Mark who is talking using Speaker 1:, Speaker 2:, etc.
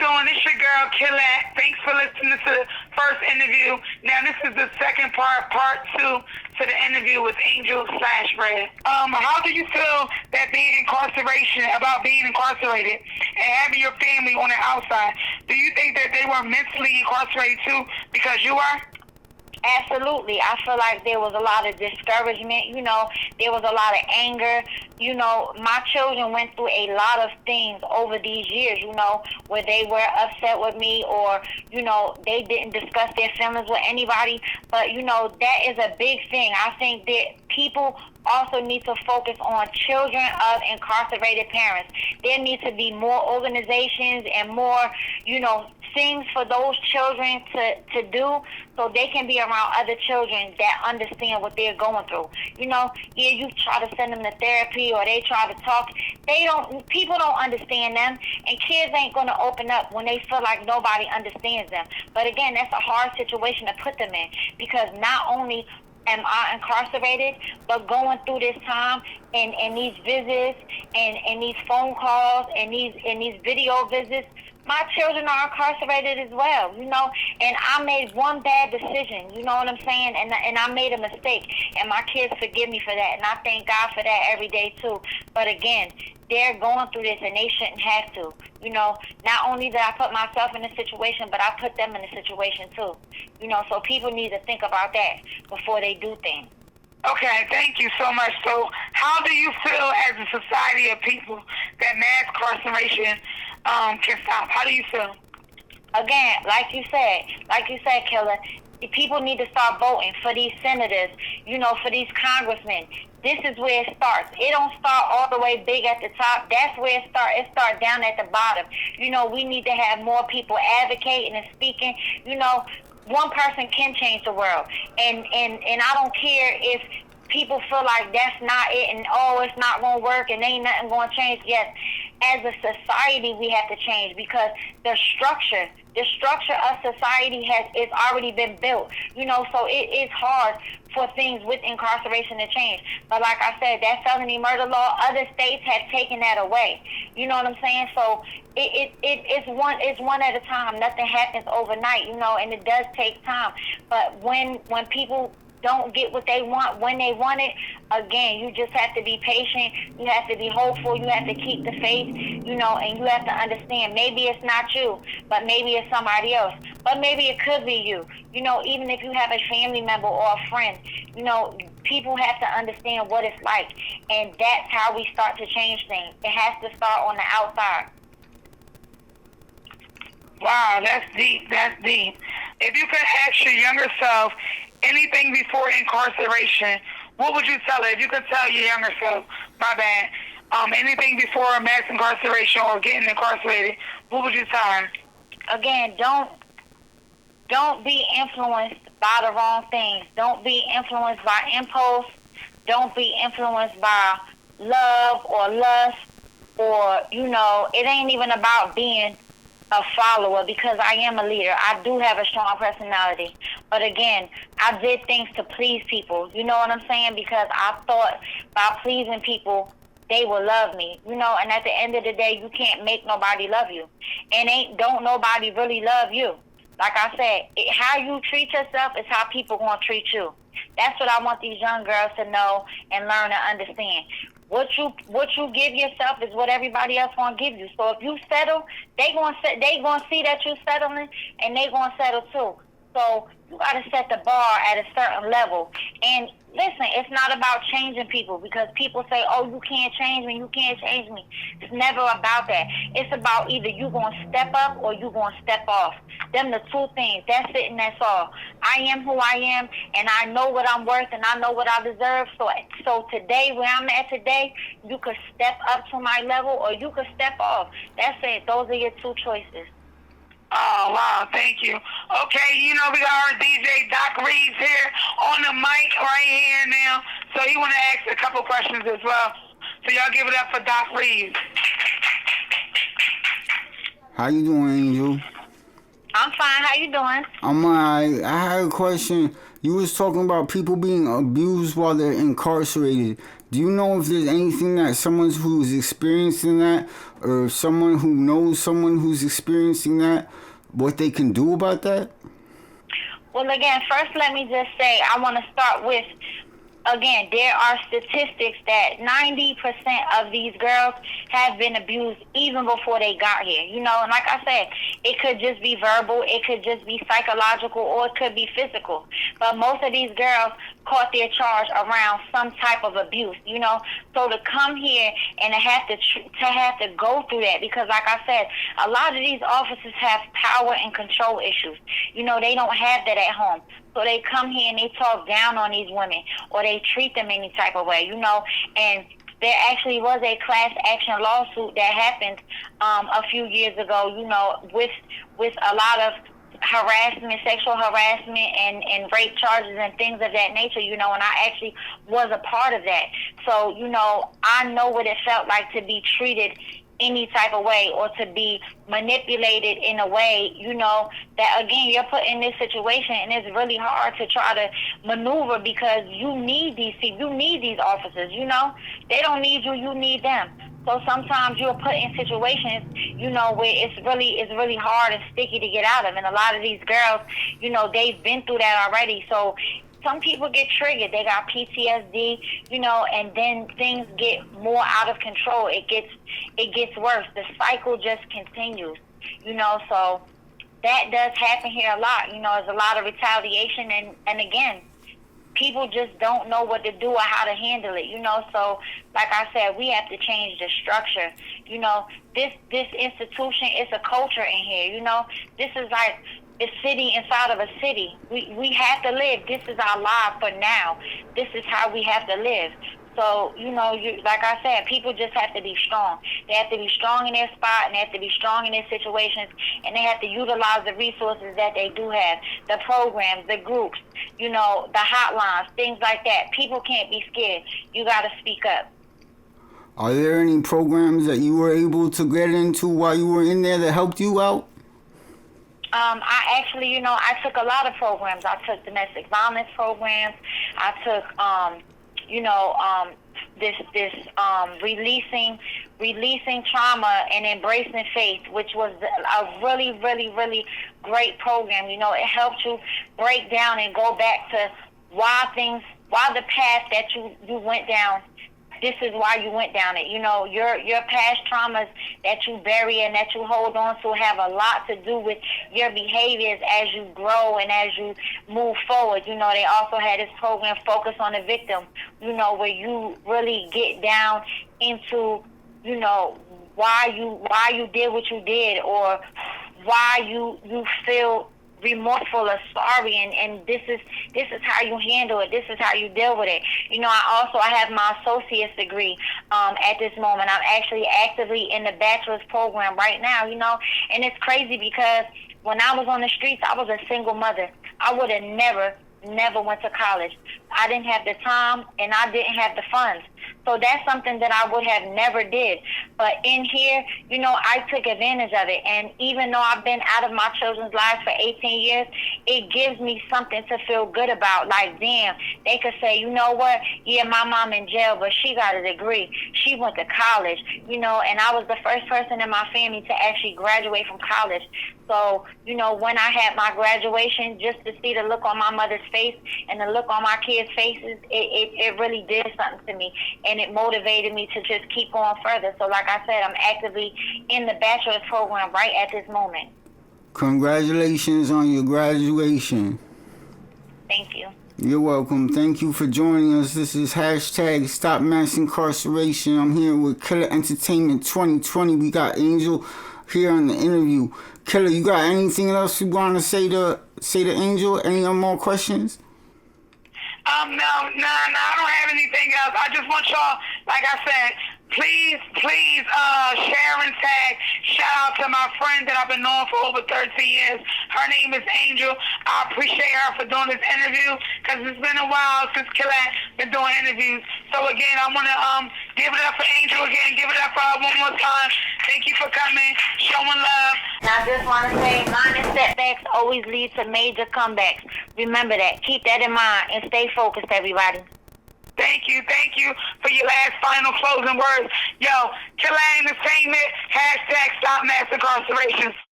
Speaker 1: doing? It's your girl, Killette. Thanks for listening to the first interview. Now, this is the second part 2 to the interview with Angel/Red. How do you feel that about being incarcerated and having your family on the outside? Do you think that they were mentally incarcerated too because you are?
Speaker 2: Absolutely. I feel like there was a lot of discouragement, there was a lot of anger. My children went through a lot of things over these years, where they were upset with me or, they didn't discuss their feelings with anybody. But, that is a big thing. I think that people also need to focus on children of incarcerated parents. There needs to be more organizations and more, things for those children to do so they can be around other children that understand what they're going through. You try to send them to therapy or they try to talk. People don't understand them, and kids ain't going to open up when they feel like nobody understands them. But again, that's a hard situation to put them in, because not only am I incarcerated, but going through this time and these visits and these phone calls and these video visits, my children are incarcerated as well, and I made one bad decision, you know what I'm saying, and I made a mistake, and my kids forgive me for that, and I thank God for that every day too. But again, they're going through this and they shouldn't have to. Not only did I put myself in a situation, but I put them in a situation too. So people need to think about that before they do things.
Speaker 1: Okay, thank you so much. So how do you feel as a society of people that mass incarceration can stop? How do you feel?
Speaker 2: Again, like you said, Killer, people need to start voting for these senators, for these congressmen. This is where it starts. It don't start all the way big at the top. That's where it starts. It starts down at the bottom. We need to have more people advocating and speaking. One person can change the world. And I don't care if people feel like that's not it and, it's not going to work and ain't nothing going to change. Yes, as a society, we have to change, because the structure of society is already been built, so it is hard for things with incarceration to change. But like I said, that felony murder law, other states have taken that away. You know what I'm saying? So it's one at a time. Nothing happens overnight, and it does take time. But when people don't get what they want when they want it, again, you just have to be patient. You have to be hopeful. You have to keep the faith, and you have to understand, maybe it's not you, but maybe it's somebody else. But maybe it could be you. Even if you have a family member or a friend, people have to understand what it's like. And that's how we start to change things. It has to start on the outside.
Speaker 1: Wow, that's deep. That's deep. If you could ask your younger self anything before incarceration, what would you tell her? If you could tell your younger self, anything before mass incarceration or getting incarcerated, what would you tell her?
Speaker 2: Again, don't be influenced by the wrong things. Don't be influenced by impulse. Don't be influenced by love or lust, or, it ain't even about being a follower, because I am a leader. I do have a strong personality. But again, I did things to please people. You know what I'm saying? Because I thought by pleasing people, they will love me. And at the end of the day, you can't make nobody love you. And don't nobody really love you. Like I said, how you treat yourself is how people gonna treat you. That's what I want these young girls to know and learn and understand. What you give yourself is what everybody else gonna give you. So if you settle, they gonna see that you settling, and they gonna settle too. So you gotta set the bar at a certain level. And listen, it's not about changing people, because people say, you can't change me, you can't change me. It's never about that. It's about either you gonna step up or you gonna step off. Them the two things. That's it, and that's all. I am who I am, and I know what I'm worth, and I know what I deserve. So today, where I'm at today, you could step up to my level or you could step off. That's it. Those are your two choices.
Speaker 1: Oh, wow, thank you. Okay, we got our DJ Doc Reeves here on the mic right here now. So he want to ask a couple questions as well. So y'all give it up for Doc Reeves.
Speaker 3: How you doing, Angel?
Speaker 2: I'm fine. How you doing?
Speaker 3: I'm alright. I had a question. You was talking about people being abused while they're incarcerated. Do you know if there's anything that someone who's experiencing that, or someone who knows someone who's experiencing that, what they can do about that?
Speaker 2: Well, again, first let me just say, I want to start with, again, there are statistics that 90% of these girls have been abused even before they got here. You know, and like I said, it could just be verbal, it could just be psychological, or it could be physical. But most of these girls caught their charge around some type of abuse, you know. So to come here and to have to go through that, because like I said, a lot of these officers have power and control issues. You know, they don't have that at home. So they come here and they talk down on these women, or they treat them any type of way, you know. And there actually was a class action lawsuit that happened a few years ago, you know, with a lot of harassment, sexual harassment, and rape charges and things of that nature, you know, and I actually was a part of that. So, you know, I know what it felt like to be treated any type of way, or to be manipulated in a way, you know, that again, you're put in this situation and it's really hard to try to maneuver, because you need these people, you need these officers, you know. They don't need you, you need them. So sometimes you're put in situations, you know, where it's really hard and sticky to get out of. And a lot of these girls, you know, they've been through that already. So some people get triggered. They got PTSD, you know, and then things get more out of control. It gets worse. The cycle just continues, you know. So that does happen here a lot. You know, there's a lot of retaliation, and again, people just don't know what to do or how to handle it, you know. So like I said, we have to change the structure. You know, this institution is a culture in here, you know. This is like a city inside of a city. We have to live. This is our life for now. This is how we have to live. So, you know, like I said, people just have to be strong. They have to be strong in their spot, and they have to be strong in their situations, and they have to utilize the resources that they do have, the programs, the groups, you know, the hotlines, things like that. People can't be scared. You got to speak up.
Speaker 3: Are there any programs that you were able to get into while you were in there that helped you out?
Speaker 2: I actually, you know, I took a lot of programs. I took domestic violence programs. I took, releasing trauma and embracing faith, which was a really, really, really great program. You know, it helped you break down and go back to why the path that you went down. This is why you went down it. You know, your past traumas that you bury and that you hold on to have a lot to do with your behaviors as you grow and as you move forward. You know, they also had this program Focus on the Victim, you know, where you really get down into, you know, why you did what you did, or why you feel remorseful or sorry, and this is how you handle it. This is how you deal with it. You know, I have my associate's degree at this moment. I'm actually actively in the bachelor's program right now, you know, and it's crazy because when I was on the streets, I was a single mother. I would have never went to college. I didn't have the time and I didn't have the funds. So that's something that I would have never did. But in here, you know, I took advantage of it. And even though I've been out of my children's lives for 18 years, it gives me something to feel good about. Like, damn, they could say, you know what? Yeah, my mom in jail, but she got a degree. She went to college, you know, and I was the first person in my family to actually graduate from college. So, you know, when I had my graduation, just to see the look on my mother's face and the look on my kids' faces, it really did something to me. And it motivated me to just keep going further. So like I said, I'm actively in the bachelor's program right at this moment.
Speaker 3: Congratulations on your graduation.
Speaker 2: Thank you.
Speaker 3: You're welcome. Thank you for joining us. This is hashtag Stop Mass Incarceration. I'm here with Killer Entertainment 2020. We got Angel here on the interview. Killer, you got anything else you want to say to Angel? Any more questions?
Speaker 1: No, I don't have anything else. I just want y'all, like I said, please, share and tag. Shout out to my friend that I've been knowing for over 13 years. Her name is Angel. I appreciate her for doing this interview because it's been a while since Killer been doing interviews. So again, I want to give it up for Angel again. Give it up for her one more time. Thank you for coming, showing love.
Speaker 2: And I just want to say, minor setbacks always lead to major comebacks. Remember that. Keep that in mind and stay focused, everybody.
Speaker 1: Thank you for your last final closing words. Yo, Killer Entertainment, #Stop Mass Incarceration.